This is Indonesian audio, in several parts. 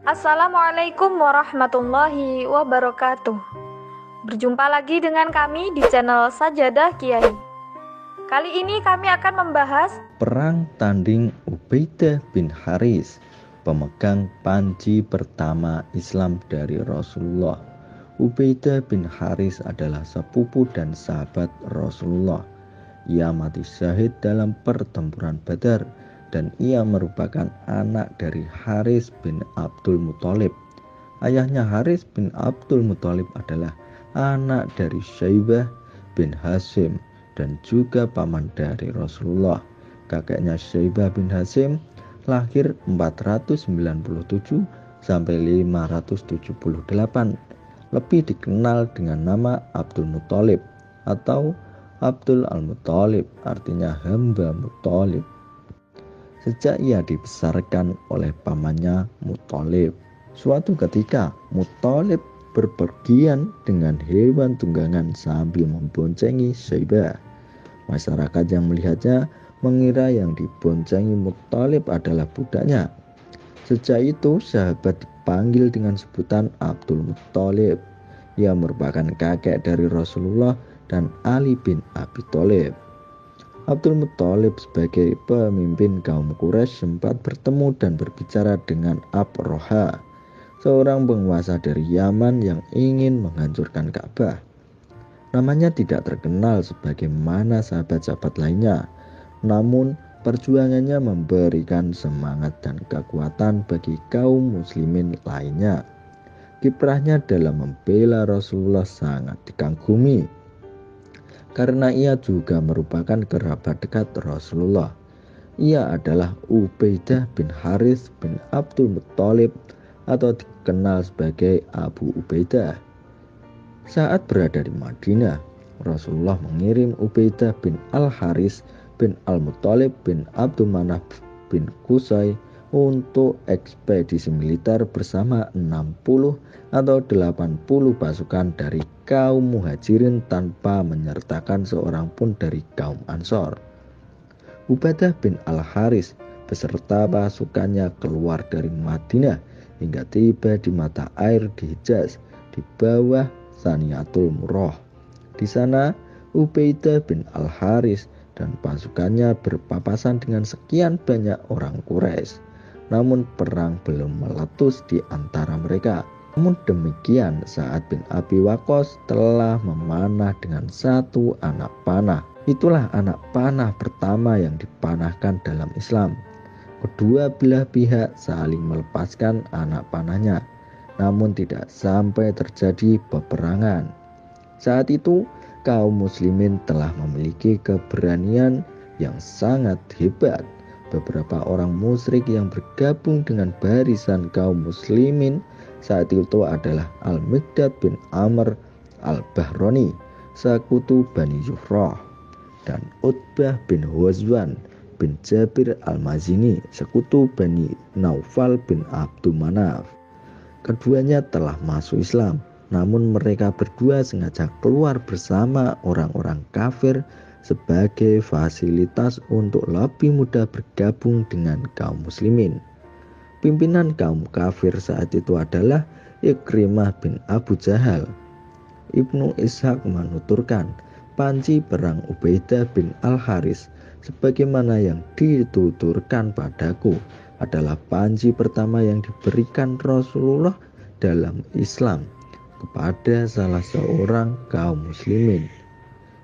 Assalamualaikum warahmatullahi wabarakatuh. Berjumpa lagi dengan kami di channel Sajadah Kiai. Kali ini kami akan membahas Perang tanding Ubaidah bin Haris, pemegang panji pertama Islam dari Rasulullah. Ubaidah bin Haris adalah sepupu dan sahabat Rasulullah. Ia mati syahid dalam pertempuran Badar dan ia merupakan anak dari Haris bin Abdul Muthalib. Ayahnya Haris bin Abdul Muthalib adalah anak dari Syaibah bin Hashim dan juga paman dari Rasulullah. Kakeknya Syaibah bin Hashim lahir 497 sampai 578, lebih dikenal dengan nama Abdul Muthalib atau Abdul Al-Muthalib, artinya hamba Muthalib. Sejak ia dibesarkan oleh pamannya Muthalib, suatu ketika Muthalib berpergian dengan hewan tunggangan sambil memboncengi Syaibah. Masyarakat yang melihatnya mengira yang diboncengi Muthalib adalah budaknya. Sejak itu sahabat dipanggil dengan sebutan Abdul Muthalib. Ia merupakan kakek dari Rasulullah dan Ali bin Abi Thalib. Abdul Muthalib sebagai pemimpin kaum Quraisy sempat bertemu dan berbicara dengan Abraha, seorang penguasa dari Yaman yang ingin menghancurkan Ka'bah. Namanya tidak terkenal sebagaimana sahabat-sahabat lainnya, namun perjuangannya memberikan semangat dan kekuatan bagi kaum muslimin lainnya. Kiprahnya dalam membela Rasulullah sangat dikagumi, karena ia juga merupakan kerabat dekat Rasulullah. Ia adalah Ubaidah bin Haris bin Abdul Muthalib atau dikenal sebagai Abu Ubaidah. Saat berada di Madinah, Rasulullah mengirim Ubaidah bin Al-Haris bin Al-Muthalib bin Abdul Manaf bin Qusay untuk ekspedisi militer bersama 60 atau 80 pasukan dari kaum muhajirin tanpa menyertakan seorang pun dari kaum Ansor. Ubaidah bin Al-Haris beserta pasukannya keluar dari Madinah hingga tiba di mata air di Hijaz di bawah Saniyatul Murrah. Di sana Ubaidah bin Al-Haris dan pasukannya berpapasan dengan sekian banyak orang Quraisy. Namun perang belum meletus di antara mereka. Namun demikian, Sa'ad bin Abi Waqqas telah memanah dengan satu anak panah. Itulah anak panah pertama yang dipanahkan dalam Islam. Kedua belah pihak saling melepaskan anak panahnya, namun tidak sampai terjadi peperangan. Saat itu kaum muslimin telah memiliki keberanian yang sangat hebat. Beberapa orang musyrik yang bergabung dengan barisan kaum muslimin saat itu adalah Al-Miqdad bin Amr Al-Bahrani, sekutu Bani Zuhrah, dan Utbah bin Ghazwan bin Jabir Al-Mazini, sekutu Bani Naufal bin Abdul Manaf. Keduanya telah masuk Islam, namun mereka berdua sengaja keluar bersama orang-orang kafir sebagai fasilitas untuk lebih mudah bergabung dengan kaum muslimin. Pimpinan kaum kafir saat itu adalah Ikrimah bin Abu Jahal. Ibnu Ishaq menuturkan panji perang Ubaidah bin Al-Haris sebagaimana yang dituturkan padaku adalah panji pertama yang diberikan Rasulullah dalam Islam kepada salah seorang kaum muslimin.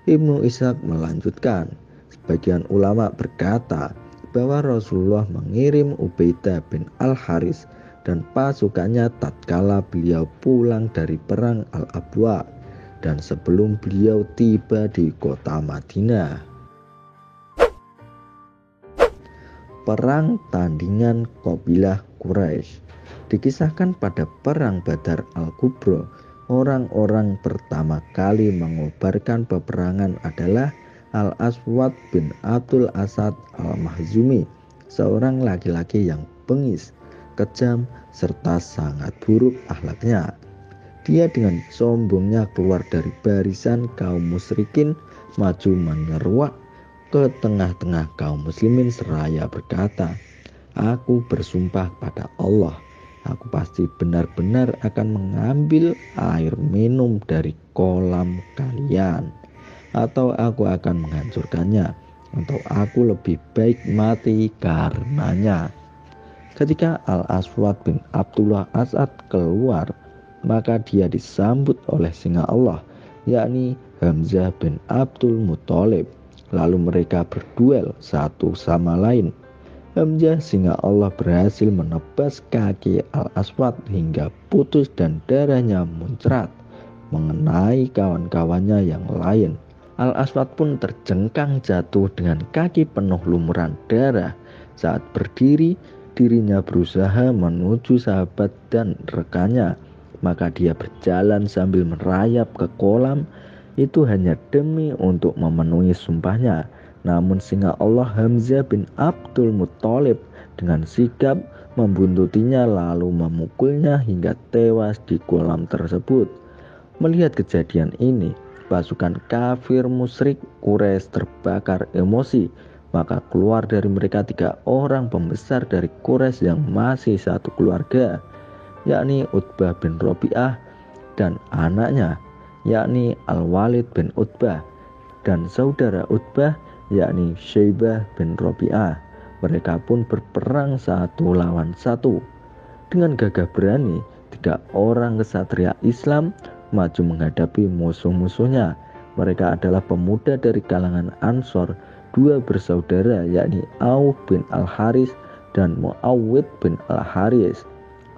Ibnu Ishaq melanjutkan, sebagian ulama berkata bahwa Rasulullah mengirim Ubaidah bin Al-Haris dan pasukannya tatkala beliau pulang dari perang Al-Abwa dan sebelum beliau tiba di kota Madinah. Perang tandingan Qabilah Quraisy dikisahkan pada perang Badar Al-Kubra. Orang-orang pertama kali mengobarkan peperangan adalah Al-Aswad bin Abdul Asad Al-Mahzumi, seorang laki-laki yang bengis, kejam, serta sangat buruk akhlaknya. Dia dengan sombongnya keluar dari barisan kaum musyrikin, maju menyeruak ke tengah-tengah kaum muslimin seraya berkata, "Aku bersumpah pada Allah, aku pasti benar-benar akan mengambil air minum dari kolam kalian, atau aku akan menghancurkannya, atau aku lebih baik mati karenanya." Ketika Al-Aswad bin Abdullah As'ad keluar, maka dia disambut oleh singa Allah, yakni Hamzah bin Abdul Muthalib. Lalu mereka berduel satu sama lain. Hamzah singa Allah berhasil menebas kaki Al-Aswad hingga putus dan darahnya muncrat mengenai kawan-kawannya yang lain. Al-Aswad pun terjengkang jatuh dengan kaki penuh lumuran darah. Saat berdiri, dirinya berusaha menuju sahabat dan rekannya. Maka dia berjalan sambil merayap ke kolam itu hanya demi untuk memenuhi sumpahnya. Namun singa Allah Hamzah bin Abdul Muthalib dengan sigap membuntutinya lalu memukulnya hingga tewas di kolam tersebut. Melihat kejadian ini, pasukan kafir musyrik Quraisy terbakar emosi. Maka keluar dari mereka 3 orang pembesar dari Quraisy yang masih satu keluarga, yakni Utbah bin Rabi'ah dan anaknya, yakni Al-Walid bin Utbah, dan saudara Utbah, yakni Syaibah bin Rabi'ah. Mereka pun berperang 1 lawan 1. Dengan gagah berani, 3 orang kesatria Islam maju menghadapi musuh-musuhnya. Mereka adalah pemuda dari kalangan Ansor, 2 bersaudara, yakni Auf bin Al-Haris dan Muawwid bin Al-Haris.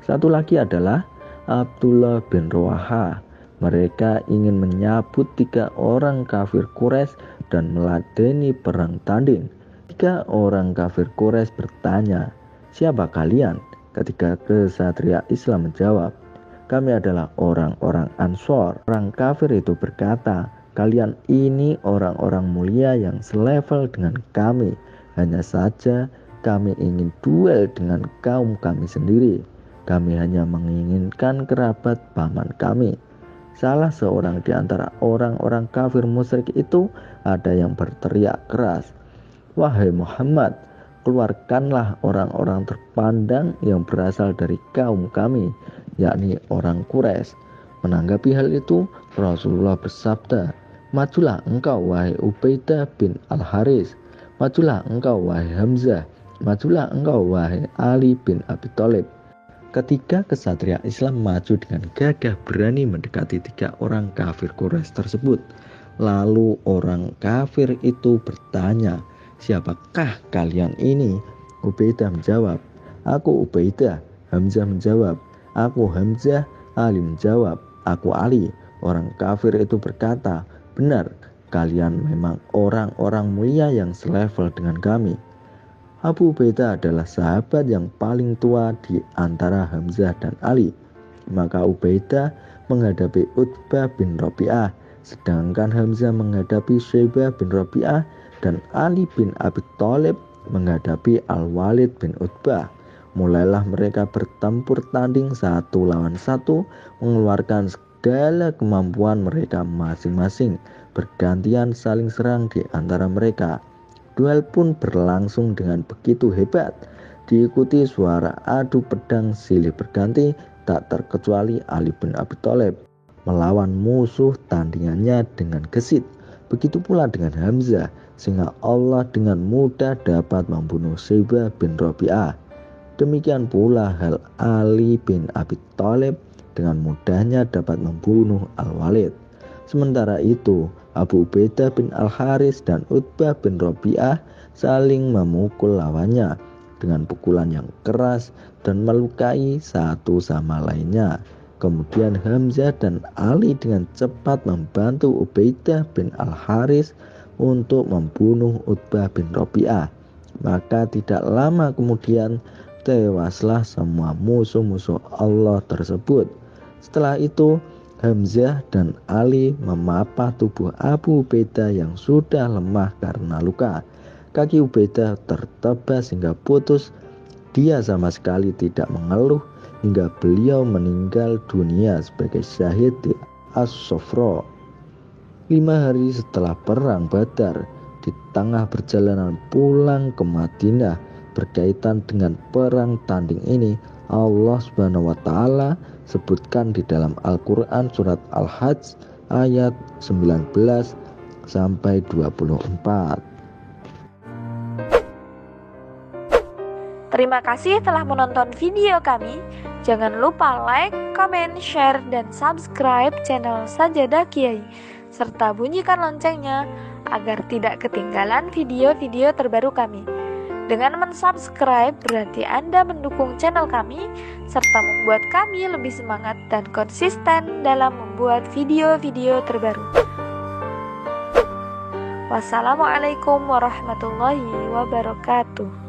Satu lagi adalah Abdullah bin Rawaha. Mereka ingin menyabut 3 orang kafir Quraisy dan meladeni perang tanding. 3 orang kafir Quraisy bertanya, "Siapa kalian?" Ketika kesatria Islam menjawab, "Kami adalah orang-orang Ansor." Orang kafir itu berkata, "Kalian ini orang-orang mulia yang selevel dengan kami. Hanya saja kami ingin duel dengan kaum kami sendiri. Kami hanya menginginkan kerabat paman kami." Salah seorang di antara orang-orang kafir musyrik itu ada yang berteriak keras, "Wahai Muhammad, keluarkanlah orang-orang terpandang yang berasal dari kaum kami, yakni orang Quraisy." Menanggapi hal itu, Rasulullah bersabda, "Majulah engkau wahai Ubaidah bin Al-Haris, majulah engkau wahai Hamzah, majulah engkau wahai Ali bin Abi Thalib." Ketika kesatria Islam maju dengan gagah berani mendekati 3 orang kafir Quraisy tersebut, lalu orang kafir itu bertanya, "Siapakah kalian ini?" Ubaidah menjawab, "Aku Ubaidah." Hamzah menjawab, "Aku Hamzah." Ali menjawab, "Aku Ali." Orang kafir itu berkata, "Benar, kalian memang orang-orang mulia yang selevel dengan kami." Abu Ubaidah adalah sahabat yang paling tua di antara Hamzah dan Ali. Maka Ubaidah menghadapi Utbah bin Rabi'ah, sedangkan Hamzah menghadapi Syaibah bin Rabi'ah, dan Ali bin Abi Thalib menghadapi Al-Walid bin Utbah. Mulailah mereka bertempur tanding 1 lawan 1, mengeluarkan segala kemampuan mereka masing-masing, bergantian saling serang di antara mereka. Duel pun berlangsung dengan begitu hebat, diikuti suara adu pedang silih berganti, tak terkecuali Ali bin Abi Thalib melawan musuh tandingannya dengan gesit. Begitu pula dengan Hamzah, sehingga Allah dengan mudah dapat membunuh Syaibah bin Rabi'ah. Demikian pula hal Ali bin Abi Thalib dengan mudahnya dapat membunuh Al-Walid. Sementara itu, Abu Ubaidah bin Al-Haris dan Utbah bin Rabi'ah saling memukul lawannya dengan pukulan yang keras dan melukai satu sama lainnya. Kemudian Hamzah dan Ali dengan cepat membantu Ubaidah bin Al-Haris untuk membunuh Utbah bin Rabi'ah. Maka tidak lama kemudian tewaslah semua musuh-musuh Allah tersebut. Setelah itu Hamzah dan Ali memapah tubuh Abu Ubaidah yang sudah lemah karena luka. Kaki Ubaidah tertebas hingga putus. Dia sama sekali tidak mengeluh hingga beliau meninggal dunia sebagai syahid di As-Sofra. 5 hari setelah perang Badar, di tengah perjalanan pulang ke Madinah berkaitan dengan perang tanding ini, Allah Subhanahu wa taala sebutkan di dalam Al-Qur'an surat Al-Hajj ayat 19 sampai 24. Terima kasih telah menonton video kami. Jangan lupa like, comment, share, dan subscribe channel Sajadah Kiai, serta bunyikan loncengnya agar tidak ketinggalan video-video terbaru kami. Dengan mensubscribe berarti Anda mendukung channel kami, serta membuat kami lebih semangat dan konsisten dalam membuat video-video terbaru. Wassalamualaikum warahmatullahi wabarakatuh.